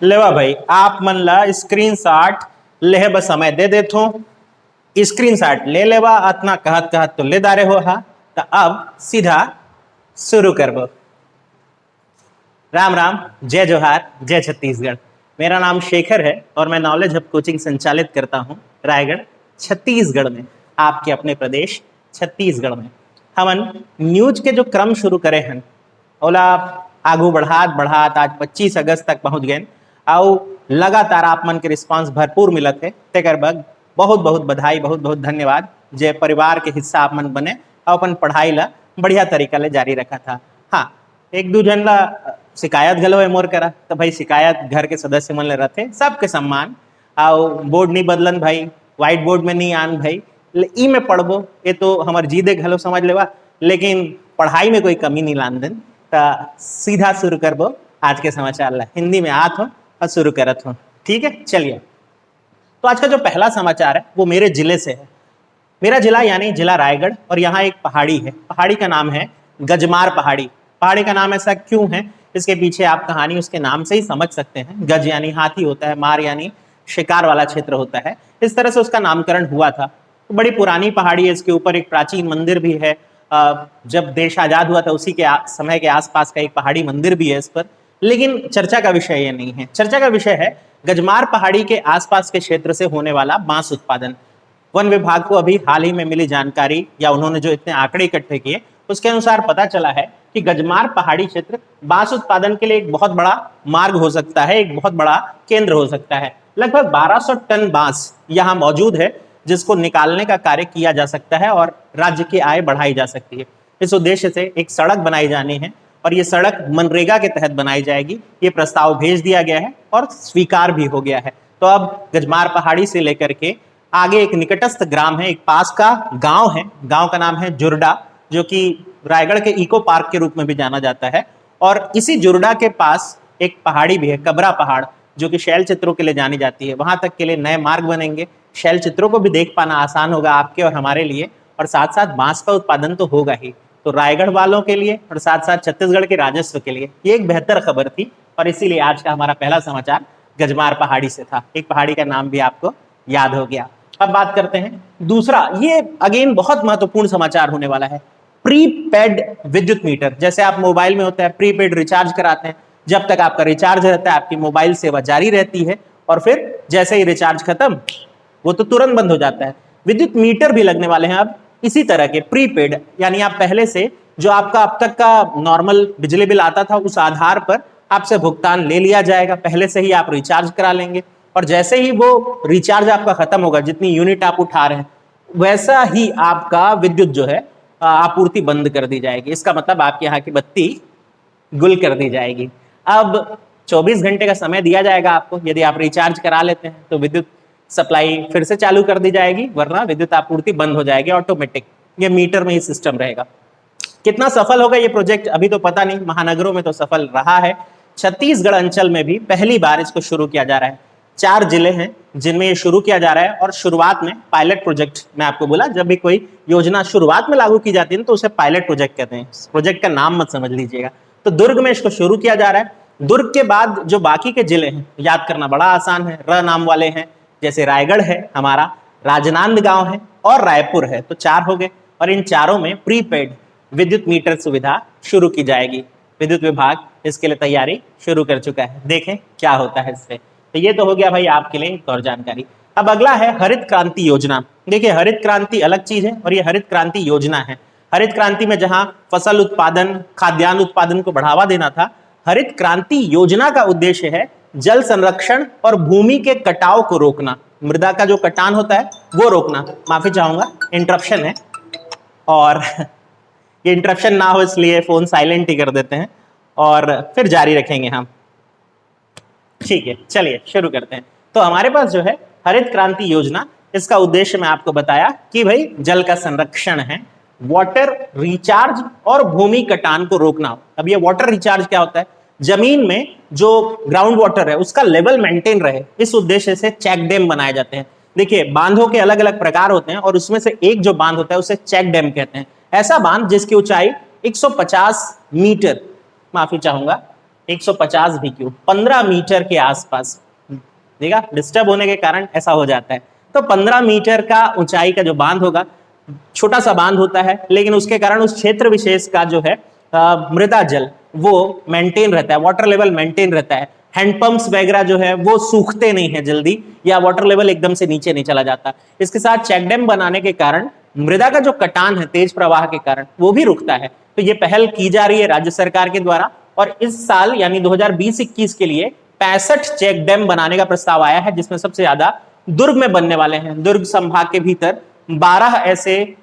लेवा भाई आप मन ला स्क्रीनशॉट लेहे बस समय दे देथो, स्क्रीनशॉट ले लेवा अतना कहत कहत तो ले दारे हो हा। तो अब सीधा शुरू करबो। राम राम, जय जोहार, जय छत्तीसगढ़। मेरा नाम शेखर है और मैं नॉलेज हब कोचिंग संचालित करता हूँ रायगढ़ छत्तीसगढ़ में, आपके अपने प्रदेश छत्तीसगढ़ में। हमन न्यूज के जो क्रम शुरू करे हैं ओला आगू बढ़ात बढ़ात आज 25 अगस्त तक पहुंच गए और लगातार आप मन के रिस्पांस भरपूर मिलत है। तेकर बग बहुत बहुत बधाई, बहुत बहुत धन्यवाद। जे परिवार के हिस्सा आप मन बने और अपन पढ़ाई ला बढ़िया तरीका ले जारी रखा था। हाँ, एक दो जन ला शिकायत गलो है मोर करा, तो भाई शिकायत घर के सदस्य मन ले रथे, सबके सम्मान। आओ बोर्ड नहीं बदलन भाई, व्हाइट बोर्ड में नहीं आन भाई, ई में पढ़बो ये तो हमार जीदे घलो समझ लेवा, लेकिन पढ़ाई में कोई कमी नहीं लान देन। तो सीधा शुरू करबो आज के समाचार ला, हिंदी में आत हो और शुरू करत हो। ठीक है, चलिए। तो आज का जो पहला समाचार है वो मेरे जिले से है। मेरा जिला यानी जिला रायगढ़, और यहाँ एक पहाड़ी है, पहाड़ी का नाम है गजमार पहाड़ी। पहाड़ी का नाम ऐसा क्यों है, इसके पीछे आप कहानी उसके नाम से ही समझ सकते हैं। गज यानी हाथी होता है, मार यानी शिकार वाला क्षेत्र होता है, इस तरह से उसका नामकरण हुआ था। तो बड़ी पुरानी पहाड़ी है, इसके ऊपर एक प्राचीन मंदिर भी है। जब देश आजाद हुआ था उसी के समय के आसपास का एक पहाड़ी मंदिर भी है इस पर, लेकिन चर्चा का विषय ये नहीं है। चर्चा का विषय है गजमार पहाड़ी के आसपास के क्षेत्र से होने वाला बांस उत्पादन। वन विभाग को अभी हाल ही में मिली जानकारी या उन्होंने जो इतने आंकड़े इकट्ठे किए उसके अनुसार पता चला है कि गजमार पहाड़ी क्षेत्र बांस उत्पादन के लिए एक बहुत बड़ा मार्ग हो सकता है, एक बहुत बड़ा केंद्र हो सकता है। लगभग 1200 टन बांस यहाँ मौजूद है जिसको निकालने का कार्य किया जा सकता है और राज्य की आय बढ़ाई जा सकती है। इस उद्देश्य से एक सड़क बनाई जानी है और ये सड़क मनरेगा के तहत बनाई जाएगी। ये प्रस्ताव भेज दिया गया है और स्वीकार भी हो गया है। तो अब गजमार पहाड़ी से लेकर के आगे एक निकटस्थ ग्राम है, एक पास का गांव है, गांव का नाम है जुर्डा, जो कि रायगढ़ के इको पार्क के रूप में भी जाना जाता है। और इसी जुर्डा के पास एक पहाड़ी भी है, कबरा पहाड़, जो कि शैल चित्रों के लिए जानी जाती है। वहां तक के लिए नए मार्ग बनेंगे, शैल चित्रों को भी देख पाना आसान होगा आपके और हमारे लिए, और साथ साथ बांस का उत्पादन तो होगा ही। तो रायगढ़ वालों के लिए और साथ साथ छत्तीसगढ़ के राजस्व के लिए ये एक बेहतर खबर थी, और इसीलिए आज का हमारा पहला समाचार गजमार पहाड़ी से था। एक पहाड़ी का नाम भी आपको याद हो गया। अब बात करते हैं दूसरा, ये अगेन बहुत महत्वपूर्ण समाचार होने वाला है। प्रीपेड विद्युत मीटर, जैसे आप मोबाइल में होता है प्रीपेड रिचार्ज कराते हैं, जब तक आपका रिचार्ज रहता है आपकी मोबाइल सेवा जारी रहती है, और फिर जैसे ही रिचार्ज खत्म वो तो तुरंत बंद हो जाता है। विद्युत मीटर भी लगने वाले हैं अब इसी तरह के प्रीपेड, यानी आप पहले से जो आपका अब तक का नॉर्मल बिजली बिल आता था उस आधार पर आपसे भुगतान ले लिया जाएगा। पहले से ही आप रिचार्ज करा लेंगे और जैसे ही वो रिचार्ज आपका खत्म होगा, जितनी यूनिट आप उठा रहे हैं वैसा ही आपका विद्युत जो है आपूर्ति बंद कर दी जाएगी। इसका मतलब आपके यहाँ की बत्ती गुल कर दी जाएगी। अब 24 घंटे का समय दिया जाएगा आपको, यदि आप रिचार्ज करा लेते हैं तो विद्युत सप्लाई फिर से चालू कर दी जाएगी, वरना विद्युत आपूर्ति बंद हो जाएगी ऑटोमेटिक। ये मीटर में ही सिस्टम रहेगा। कितना सफल होगा ये प्रोजेक्ट अभी तो पता नहीं, महानगरों में तो सफल रहा है, छत्तीसगढ़ अंचल में भी पहली बार इसको शुरू किया जा रहा है। 4 जिले हैं जिनमें ये शुरू किया जा रहा है, और शुरुआत में पायलट प्रोजेक्ट, मैं आपको बोला जब भी कोई योजना शुरुआत में लागू की जाती है तो उसे पायलट प्रोजेक्ट कहते हैं। प्रोजेक्ट का नाम मत समझ लीजिएगा। तो दुर्ग में इसको शुरू किया जा रहा है। दुर्ग के बाद जो बाकी के जिले हैं याद करना बड़ा आसान है, र नाम वाले हैं, जैसे रायगढ़ है हमारा, राजनांदगांव है और रायपुर है, तो 4 हो गए। और इन चारों में प्रीपेड विद्युत मीटर सुविधा शुरू की जाएगी। विद्युत विभाग इसके लिए तैयारी शुरू कर चुका है, देखें क्या होता है इससे। तो ये तो हो गया भाई आपके लिए एक और जानकारी। अब अगला है हरित क्रांति योजना। देखिए, हरित क्रांति अलग चीज है और ये हरित क्रांति योजना है। हरित क्रांति में जहां फसल उत्पादन, खाद्यान्न उत्पादन को बढ़ावा देना था, हरित क्रांति योजना का उद्देश्य है जल संरक्षण और भूमि के कटाव को रोकना, मृदा का जो कटान होता है वो रोकना। माफी चाहूंगा, इंटरप्शन है, और ये इंटरप्शन ना हो इसलिए फोन साइलेंट ही कर देते हैं और फिर जारी रखेंगे हम। ठीक है, चलिए शुरू करते हैं। तो हमारे पास जो है हरित क्रांति योजना, इसका उद्देश्य मैं आपको बताया कि भाई जल का संरक्षण है, वाटर रिचार्ज और भूमि कटान को रोकना। अब ये वाटर रिचार्ज क्या होता है, जमीन में जो ग्राउंड वाटर है उसका लेवल मेंटेन रहे, इस उद्देश्य से चेक डैम बनाए जाते हैं। देखिए, बांधों के अलग अलग प्रकार होते हैं और उसमें से एक जो बांध होता है उसे चेक डैम कहते हैं। ऐसा बांध जिसकी ऊंचाई 150 मीटर, माफी चाहूंगा 150 भी क्यों, 15 मीटर के आसपास। देखा, डिस्टर्ब होने के कारण ऐसा हो जाता है। तो 15 मीटर का ऊंचाई का जो बांध होगा, छोटा सा बांध होता है, लेकिन उसके कारण उस क्षेत्र विशेष का जो है मृदा जल वो मेंटेन रहता है, वाटर लेवल मेंटेन रहता है। हैंडपंप्स वगैरह जो है वो सूखते नहीं है जल्दी, या वाटर लेवल एकदम से नीचे नहीं चला जाता। इसके साथ चेक डैम बनाने के कारण मृदा का जो कटान है तेज प्रवाह के कारण वो भी रुकता है। तो ये पहल की जा रही है राज्य सरकार के द्वारा, और इस साल यानी 2020-21 के लिए 65 चेक डैम बनाने का प्रस्ताव आया है, जिसमें सबसे ज्यादा दुर्ग में बनने वाले हैं। दुर्ग संभाग के भीतर 12 ऐसे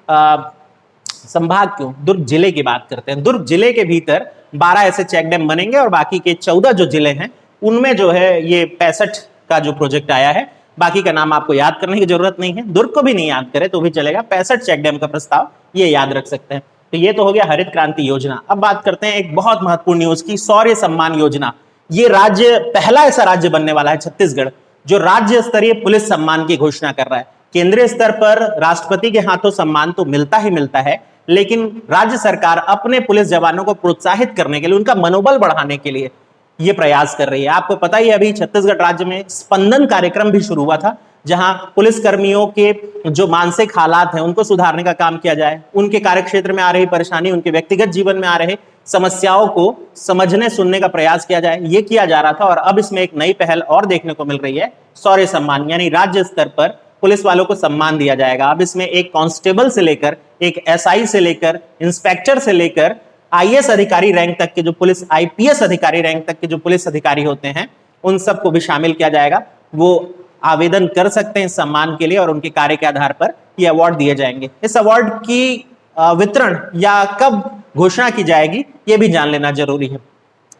संभाग क्यों, दुर्ग जिले की बात करते हैं, दुर्ग जिले के भीतर 12 ऐसे चेक डैम बनेंगे, और बाकी के 14 जो जिले हैं उनमें जो है ये 65 का जो प्रोजेक्ट आया है। बाकी का नाम आपको याद करने की जरूरत नहीं है, दुर्ग को भी नहीं याद करे तो भी चलेगा। 65 चेक डैम का प्रस्ताव ये याद रख सकते हैं। तो ये तो हो गया हरित क्रांति योजना। अब बात करते हैं एक बहुत महत्वपूर्ण न्यूज की, शौर्य सम्मान योजना। ये राज्य, पहला ऐसा राज्य बनने वाला है छत्तीसगढ़ जो राज्य स्तरीय पुलिस सम्मान की घोषणा कर रहा है। केंद्रीय स्तर पर राष्ट्रपति के हाथों सम्मान तो मिलता ही मिलता है, लेकिन राज्य सरकार अपने पुलिस जवानों को प्रोत्साहित करने के लिए, उनका मनोबल बढ़ाने के लिए ये प्रयास कर रही है। आपको पता ही है, अभी छत्तीसगढ़ राज्य में स्पंदन कार्यक्रम भी शुरू हुआ था, जहां पुलिस कर्मियों के जो मानसिक हालात हैं उनको सुधारने का काम किया जाए, उनके कार्यक्षेत्र में आ रही परेशानी, उनके व्यक्तिगत जीवन में आ रहे समस्याओं को समझने सुनने का प्रयास किया जाए, ये किया जा रहा था। और अब इसमें एक नई पहल और देखने को मिल रही है, शौर्य सम्मान, यानी राज्य स्तर पर पुलिस वालों को सम्मान दिया जाएगा। अब इसमें एक कांस्टेबल से लेकर, एक एसआई से लेकर, इंस्पेक्टर से लेकर आईएएस अधिकारी रैंक तक के जो पुलिस, आईपीएस अधिकारी रैंक तक के जो पुलिस अधिकारी होते हैं, उन सबको भी शामिल किया जाएगा। वो आवेदन कर सकते हैं इस सम्मान के लिए, और उनके कार्य के आधार पर ये अवार्ड दिए जाएंगे। इस अवार्ड की वितरण या कब घोषणा की जाएगी ये भी जान लेना जरूरी है।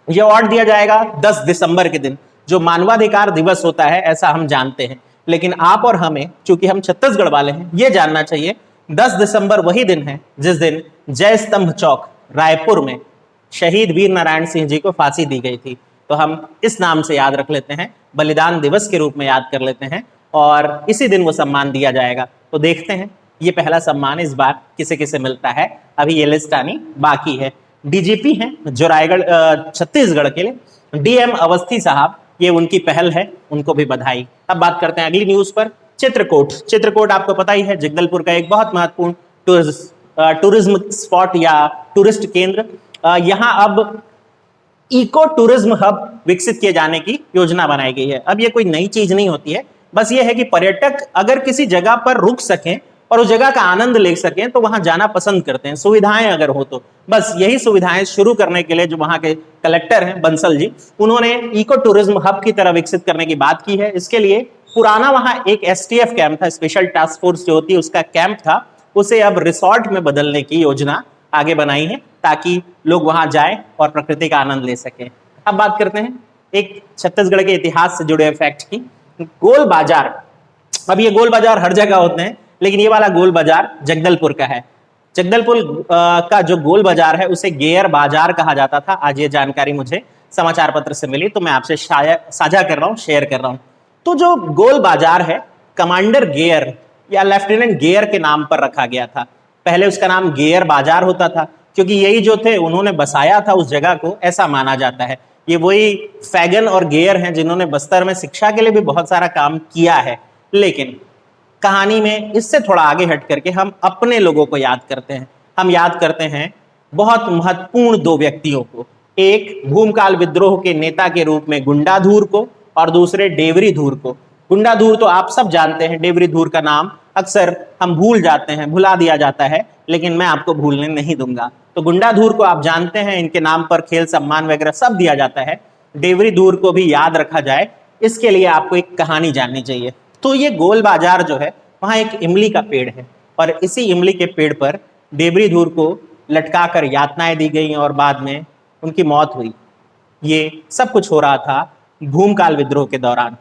ये अवार्ड दिया जाएगा 10 दिसंबर के दिन, जो मानवाधिकार दिवस होता है ऐसा हम जानते हैं, लेकिन आप और हमें, चूंकि हम छत्तीसगढ़ वाले हैं, ये जानना चाहिए 10 दिसंबर वही दिन है जिस दिन जय स्तंभ चौक रायपुर में शहीद वीर नारायण सिंह जी को फांसी दी गई थी। तो हम इस नाम से याद रख लेते हैं, बलिदान दिवस के रूप में याद कर लेते हैं, और इसी दिन वो सम्मान दिया जाएगा। तो देखते हैं ये पहला सम्मान इस बार किसे किसे मिलता है। अभी ये लिस्ट आनी बाकी है। डीजीपी हैं जो रायगढ़ छत्तीसगढ़ के लिए, डीएम अवस्थी साहब, ये उनकी पहल है, उनको भी बधाई। अब बात करते हैं अगली न्यूज पर, चित्रकूट। चित्रकूट आपको पता ही है, जगदलपुर का एक बहुत महत्वपूर्ण टूरिज्म स्पॉट या टूरिस्ट केंद्र। यहाँ अब इको टूरिज्म हब विकसित किए जाने की योजना बनाई गई है। अब ये कोई नई चीज नहीं होती है, बस ये है कि पर्यटक अगर किसी जगह पर रुक सकें और उस जगह का आनंद ले सकें तो वहां जाना पसंद करते हैं, सुविधाएं अगर हो तो। बस यही सुविधाएं शुरू करने के लिए जो वहां के कलेक्टर हैं बंसल जी, उन्होंने इको टूरिज्म हब की तरह विकसित करने की बात की है। इसके लिए पुराना वहां एक एसटीएफ कैंप था, स्पेशल टास्क फोर्स जो होती है उसका कैंप था, उसे अब रिसोर्ट में बदलने की योजना आगे बनाई है, ताकि लोग वहां जाएं और प्रकृति का आनंद ले सकें। अब बात करते हैं एक छत्तीसगढ़ के इतिहास से जुड़े फैक्ट की, गोल बाजार। अब ये गोल बाजार हर जगह होते हैं, लेकिन ये वाला गोल बाजार जगदलपुर का है। जगदलपुर का जो गोल बाजार है उसे गेयर बाजार कहा जाता था। आज ये जानकारी मुझे समाचार पत्र से मिली, तो मैं आपसे साझा कर रहा हूँ, शेयर कर रहा हूँ। तो जो गोल बाजार है, कमांडर गेयर या लेफ्टिनेंट गेयर के नाम पर रखा गया था। पहले उसका नाम गेयर बाजार होता था, क्योंकि यही जो थे उन्होंने बसाया था उस जगह को, ऐसा माना जाता है। ये वही फैगन और गेयर हैं जिन्होंने बस्तर में शिक्षा के लिए भी बहुत सारा काम किया है। लेकिन कहानी में इससे थोड़ा आगे हट करके हम अपने लोगों को याद करते हैं। हम याद करते हैं बहुत महत्वपूर्ण दो व्यक्तियों को, एक भूमकाल विद्रोह के नेता के रूप में गुंडाधुर को, और दूसरे डेवरीधुर को। गुंडाधुर तो आप सब जानते हैं, डेवरीधुर का नाम अक्सर हम भूल जाते हैं, भुला दिया जाता है, लेकिन मैं आपको भूलने नहीं दूंगा। तो गुंडाधुर को आप जानते हैं, इनके नाम पर खेल सम्मान वगैरह सब दिया जाता है। डेवरीधुर को भी याद रखा जाए, इसके लिए आपको एक कहानी जाननी चाहिए। तो ये गोल बाजार जो है, वहाँ एक इमली का पेड़ है, और इसी इमली के पेड़ पर डेवरीधुर को लटका कर यातनाएं दी गई और बाद में उनकी मौत हुई। ये सब कुछ हो रहा था भूमकाल विद्रोह के दौरान।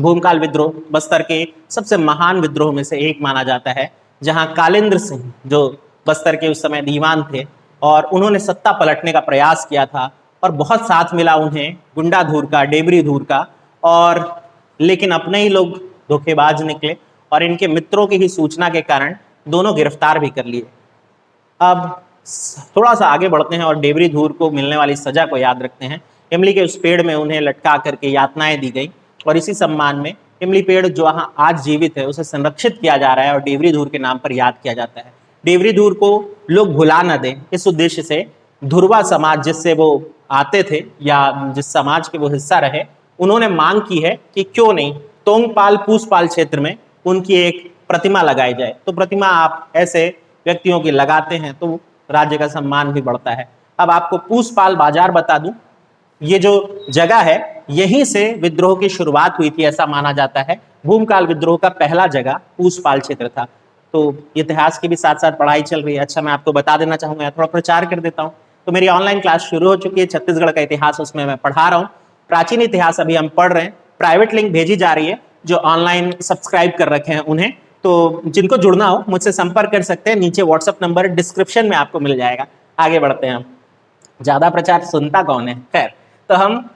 भूमकाल विद्रोह बस्तर के सबसे महान विद्रोह में से एक माना जाता है, जहां कालेंद्र सिंह जो बस्तर के उस समय दीवान थे, और उन्होंने सत्ता पलटने का प्रयास किया था, और बहुत साथ मिला उन्हें गुंडाधुर का, डेवरीधुर का, और लेकिन अपने ही लोग धोखेबाज निकले, और इनके मित्रों की ही सूचना के कारण दोनों गिरफ्तार भी कर लिए। अब थोड़ा सा आगे बढ़ते हैं और डेवरीधुर को मिलने वाली सजा को याद रखते हैं। इमली के उस पेड़ में उन्हें लटका करके यातनाएं दी गई और इसी सम्मान में इमली पेड़ जो वहाँ आज जीवित है उसे संरक्षित किया जा रहा है और डेवरी धूर के नाम पर याद किया जाता है। डेवरी धूर को लोग भुला न दें, इस उद्देश्य से धुरवा समाज जिससे वो आते थे या जिस समाज के वो हिस्सा रहे, उन्होंने मांग की है कि क्यों नहीं तोंगपाल पूसपाल क्षेत्र में उनकी एक प्रतिमा लगाई जाए। तो प्रतिमा आप ऐसे व्यक्तियों की लगाते हैं तो राज्य का सम्मान भी बढ़ता है। अब आपको पूसपाल बाजार बता दूं, ये जो जगह है यहीं से विद्रोह की शुरुआत हुई थी, ऐसा माना जाता है। भूमकाल विद्रोह का पहला जगह पूसपाल क्षेत्र था। तो इतिहास की भी साथ साथ पढ़ाई चल रही है। अच्छा, मैं आपको बता देना चाहूंगा, थोड़ा प्रचार कर देता हूँ। तो मेरी ऑनलाइन क्लास शुरू हो चुकी है, छत्तीसगढ़ का इतिहास उसमें मैं पढ़ा रहा हूँ। प्राचीन इतिहास अभी हम पढ़ रहे हैं, प्राइवेट लिंक भेजी जा रही है जो ऑनलाइन सब्सक्राइब कर रखे हैं उन्हें। तो जिनको जुड़ना हो मुझसे संपर्क कर सकते हैं, नीचे व्हाट्सएप नंबर डिस्क्रिप्शन में आपको मिल जाएगा। आगे बढ़ते हैं हम, ज्यादा प्रचार सुनता कौन है। खैर, तो हम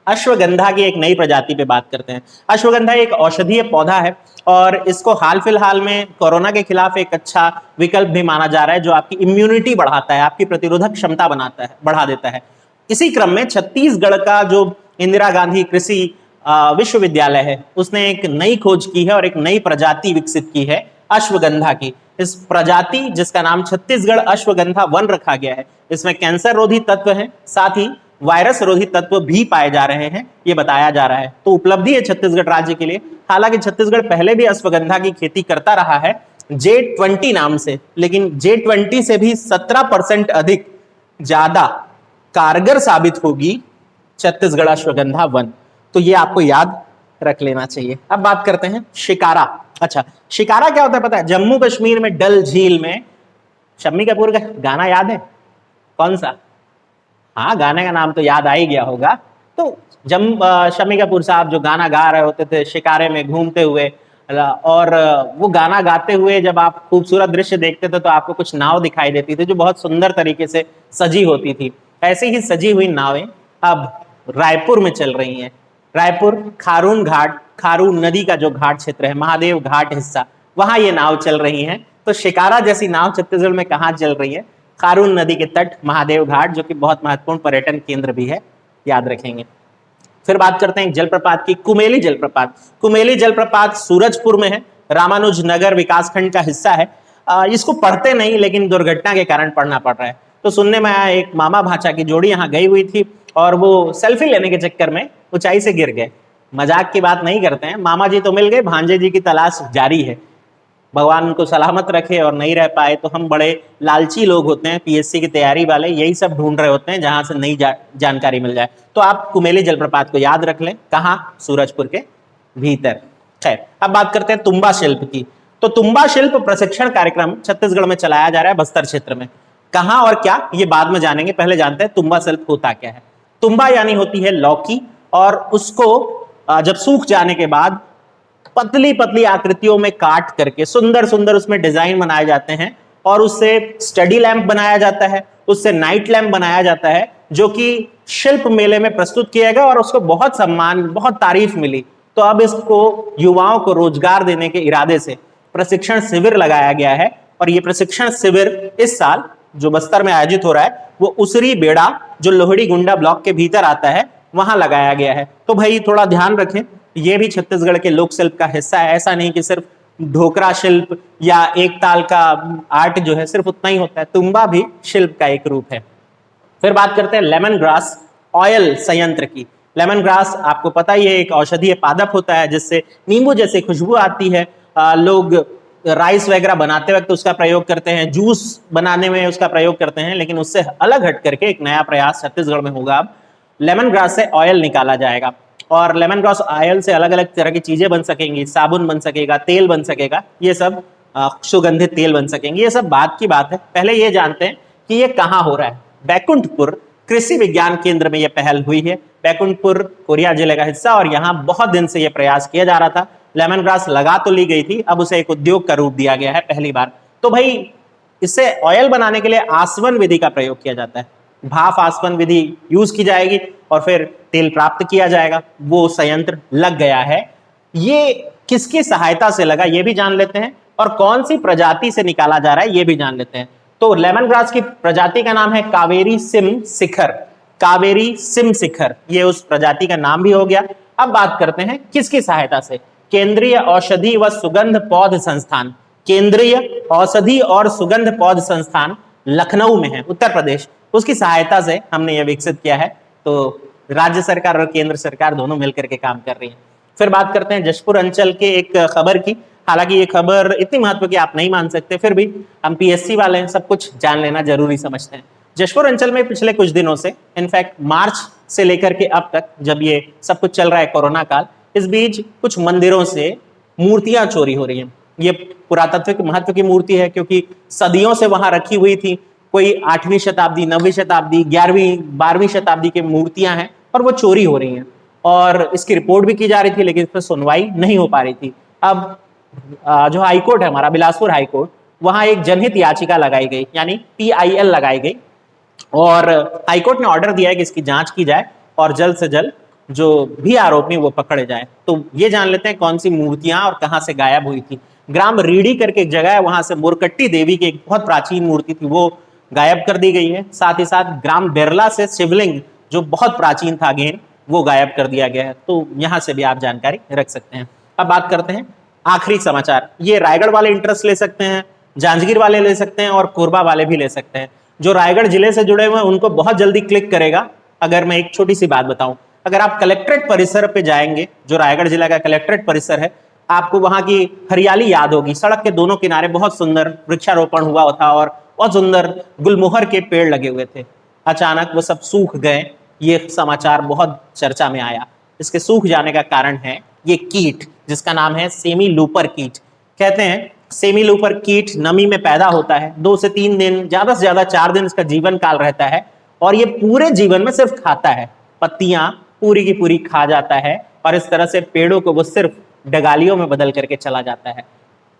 अश्वगंधा की एक नई प्रजाति पे बात करते हैं। अश्वगंधा एक औषधीय पौधा है और इसको हाल फिलहाल में कोरोना के खिलाफ एक अच्छा विकल्प भी माना जा रहा है, जो आपकी इम्यूनिटी बढ़ाता है, आपकी प्रतिरोधक क्षमता बढ़ा देता है। इसी क्रम में छत्तीसगढ़ का जो इंदिरा गांधी कृषि विश्वविद्यालय है उसने एक नई खोज की है और एक नई प्रजाति विकसित की है अश्वगंधा की। इस प्रजाति जिसका नाम छत्तीसगढ़ अश्वगंधा वन रखा गया है, इसमें कैंसर रोधी तत्व हैं, साथ ही वायरस रोधी तत्व भी पाए जा रहे हैं, ये बताया जा रहा है। तो उपलब्धि है छत्तीसगढ़ राज्य के लिए। हालांकि छत्तीसगढ़ पहले भी अश्वगंधा की खेती करता रहा है J20 नाम से, लेकिन J20 से भी 17% अधिक ज्यादा कारगर साबित होगी छत्तीसगढ़ अश्वगंधा वन। तो ये आपको याद रख लेना चाहिए। अब बात करते हैं शिकारा। अच्छा, शिकारा क्या होता है पता है? जम्मू कश्मीर में डल झील में शम्मी कपूर का गाना याद है? कौन सा? हाँ, गाने का नाम तो याद आ ही गया होगा। तो शम्मी कपूर साहब जो गाना गा रहे होते थे शिकारे में घूमते हुए, और वो गाना गाते हुए जब आप खूबसूरत दृश्य देखते थे तो आपको कुछ नाव दिखाई देती थी जो बहुत सुंदर तरीके से सजी होती थी। ऐसे ही सजी हुई नावें अब रायपुर में चल रही हैं। रायपुर खारून घाट, खारून नदी का जो घाट क्षेत्र है, महादेव घाट हिस्सा, वहां ये नाव चल रही हैं। तो शिकारा जैसी नाव छत्तीसगढ़ में कहाँ चल रही है? खारून नदी के तट, महादेव घाट, जो कि बहुत महत्वपूर्ण पर्यटन केंद्र भी है, याद रखेंगे। फिर बात करते हैं जलप्रपात की, कुमेली जलप्रपात। कुमेली जलप्रपात सूरजपुर में है, रामानुज नगर विकासखंड का हिस्सा है। इसको पढ़ते नहीं लेकिन दुर्घटना के कारण पढ़ना पड़ रहा है। तो सुनने में आया एक मामा भाचा की जोड़ी यहाँ गई हुई थी और वो सेल्फी लेने के चक्कर में ऊंचाई से गिर गए। मजाक की बात नहीं करते हैं, मामा जी तो मिल गए, भांजे जी की तलाश जारी है। भगवान उनको सलामत रखे, और नहीं रह पाए तो हम बड़े लालची लोग होते हैं, पीएससी की तैयारी वाले यही सब ढूंढ रहे होते हैं जहां से नई जानकारी मिल जाए। तो आप कुमेली जलप्रपात को याद रख लें, कहाँ? सूरजपुर के भीतर। खैर, अब बात करते हैं तुम्बा शिल्प की। तो तुम्बा शिल्प प्रशिक्षण कार्यक्रम छत्तीसगढ़ में चलाया जा रहा है, बस्तर क्षेत्र में। कहाँ और क्या, ये बाद में जानेंगे, पहले जानते हैं तुम्बा शिल्प होता क्या है। तुम्बा यानी होती है लौकी, और उसको जब सूख जाने के बाद पतली पतली आकृतियों में काट करके सुंदर सुंदर उसमें डिजाइन बनाए जाते हैं, और उससे स्टडी लैंप बनाया जाता है, उससे नाइट लैंप बनाया जाता है, जो कि शिल्प मेले में प्रस्तुत किया गया और उसको बहुत सम्मान, बहुत तारीफ मिली। तो अब इसको युवाओं को रोजगार देने के इरादे से प्रशिक्षण शिविर लगाया गया है, और ये प्रशिक्षण शिविर इस साल जो बस्तर में आयोजित हो रहा है वो उसरी बेड़ा, जो लोहड़ी गुंडा ब्लॉक के भीतर आता है, वहां लगाया गया है। तो भाई थोड़ा ध्यान रखें, ये भी छत्तीसगढ़ के लोक शिल्प का हिस्सा है। ऐसा नहीं कि सिर्फ ढोकरा शिल्प या एक ताल का आर्ट जो है सिर्फ उतना ही होता है, तुम्बा भी शिल्प का एक रूप है। फिर बात करते हैं लेमन ग्रास ऑयल संयंत्र की। लेमन ग्रास आपको पता ही है, एक औषधीय पादप होता है जिससे नींबू जैसी खुशबू आती है। लोग राइस वगैरह बनाते वक्त उसका प्रयोग करते हैं, जूस बनाने में उसका प्रयोग करते हैं, लेकिन उससे अलग हट करके एक नया प्रयास छत्तीसगढ़ में होगा। अब लेमन ग्रास से ऑयल निकाला जाएगा, और लेमन ग्रास ऑयल से अलग अलग तरह की चीजें बन सकेंगी, साबुन बन सकेगा, तेल बन सकेगा, ये सब सुगंधित तेल बन सकेंगे। ये सब बात की बात है। पहले ये जानते हैं कि ये कहाँ हो रहा है। बैकुंठपुर कृषि विज्ञान केंद्र में ये पहल हुई है। बैकुंठपुर कोरिया जिले का हिस्सा, और यहाँ बहुत दिन से ये प्रयास किया जा रहा था। लेमन ग्रास लगा तो ली गई थी, अब उसे एक उद्योग का रूप दिया गया है पहली बार। तो भाई इससे ऑयल बनाने के लिए आसवन विधि का प्रयोग किया जाता है। भाप आसवन विधि यूज की जाएगी और फिर तेल प्राप्त किया जाएगा। वो संयंत्र लग गया है। ये किसकी सहायता से लगा ये भी जान लेते हैं, और कौन सी प्रजाति से निकाला जा रहा है ये भी जान लेते हैं। तो लेमन ग्रास की प्रजाति का नाम है कावेरी सिम शिखर। कावेरी सिमशिखर, ये उस प्रजाति का नाम भी हो गया। अब बात करते हैं किसकी सहायता से, केंद्रीय औषधि व सुगंध पौध संस्थान, केंद्रीय औषधि और सुगंध पौध संस्थान लखनऊ में है, उत्तर प्रदेश, उसकी सहायता से हमने ये विकसित किया है। तो राज्य सरकार और केंद्र सरकार दोनों मिलकर के काम कर रही है। फिर बात करते हैं जशपुर अंचल के एक खबर की। हालांकि ये खबर इतनी महत्व की आप नहीं मान सकते, फिर भी हम पीएससी वाले हैं, सब कुछ जान लेना जरूरी समझते हैं। जशपुर अंचल में पिछले कुछ दिनों से, इनफैक्ट मार्च से लेकर के अब तक, जब ये सब कुछ चल रहा है कोरोना काल, इस बीच कुछ मंदिरों से मूर्तियां चोरी हो रही हैं। ये पुरातत्विक महत्व की मूर्ति है क्योंकि सदियों से वहां रखी हुई थी। कोई 8वीं शताब्दी, 9वीं शताब्दी, 11वीं 12वीं शताब्दी की मूर्तियां हैं और वो चोरी हो रही हैं, और इसकी रिपोर्ट भी की जा रही थी, लेकिन इस पर सुनवाई नहीं हो पा रही थी। अब जो हाईकोर्ट है हमारा, बिलासपुर हाईकोर्ट, वहां एक जनहित याचिका लगाई गई, यानी PIL लगाई गई, और हाईकोर्ट ने ऑर्डर दिया है कि इसकी जांच की जाए और जल्द से जल्द जो भी आरोपी वो पकड़े जाए। तो ये जान लेते हैं कौन सी मूर्तियां और कहां से गायब हुई थी। ग्राम रीडी करके एक जगह है, वहां से मुरकट्टी देवी की एक बहुत प्राचीन मूर्ति थी, वो गायब कर दी गई है। साथ ही साथ ग्राम बेरला से शिवलिंग जो बहुत प्राचीन था, अगेन वो गायब कर दिया गया है। तो यहां से भी आप जानकारी रख सकते हैं। अब बात करते हैं आखिरी समाचार। ये रायगढ़ वाले इंटरेस्ट ले सकते हैं, जांजगीर वाले ले सकते हैं और कोरबा वाले भी ले सकते हैं। जो रायगढ़ जिले से जुड़े हुए हैं उनको बहुत जल्दी क्लिक करेगा। अगर मैं एक छोटी सी बात बताऊं, अगर आप कलेक्ट्रेट परिसर पे जाएंगे, जो रायगढ़ जिला का कलेक्ट्रेट परिसर है, आपको वहां की हरियाली याद होगी। सड़क के दोनों किनारे बहुत सुंदर वृक्षारोपण हुआ था और बहुत सुंदर गुलमोहर के पेड़ लगे हुए थे। अचानक वो सब सूख गए। ये समाचार बहुत चर्चा में आया। इसके सूख जाने का कारण है ये कीट, जिसका नाम है सेमी लूपर कीट। कहते हैं सेमी लूपर कीट नमी में पैदा होता है, 2 से 3 दिन, ज्यादा से ज्यादा 4 दिन इसका जीवन काल रहता है, और ये पूरे जीवन में सिर्फ खाता है, पत्तियां पूरी की पूरी खा जाता है, और इस तरह से पेड़ों को वो सिर्फ डगालियों में बदल करके चला जाता है।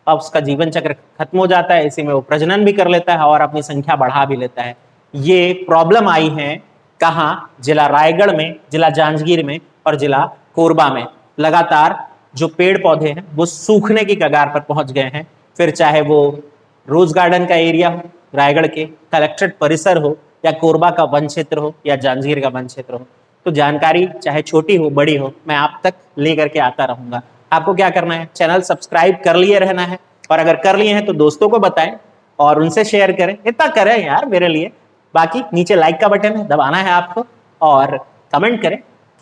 अब उसका जीवन चक्र खत्म हो जाता है, इसी में वो प्रजनन भी कर लेता है और अपनी संख्या बढ़ा भी लेता है। ये प्रॉब्लम आई है कहाँ, जिला रायगढ़ में, जिला जांजगीर में और जिला कोरबा में। लगातार जो पेड़ पौधे हैं वो सूखने की कगार पर पहुंच गए हैं। फिर चाहे वो रोज गार्डन का एरिया हो, रायगढ़ के कलेक्ट्रेट परिसर हो, या कोरबा का वन क्षेत्र हो, या जांजगीर का वन क्षेत्र हो। तो जानकारी चाहे छोटी हो बड़ी हो, मैं आप तक लेकर के आता रहूंगा। आपको क्या करना है, चैनल सब्सक्राइब कर लिए रहना है, और अगर कर लिए हैं तो दोस्तों को बताएं और उनसे शेयर करें। इतना करें यार मेरे लिए। बाकी नीचे लाइक का बटन है, दबाना है आपको, और कमेंट करें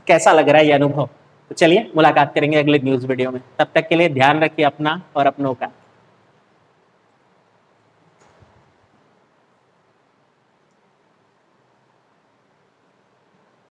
कैसा लग रहा है ये अनुभव। तो चलिए मुलाकात करेंगे अगले न्यूज वीडियो में। तब तक के लिए ध्यान रखिए अपना और अपनों का।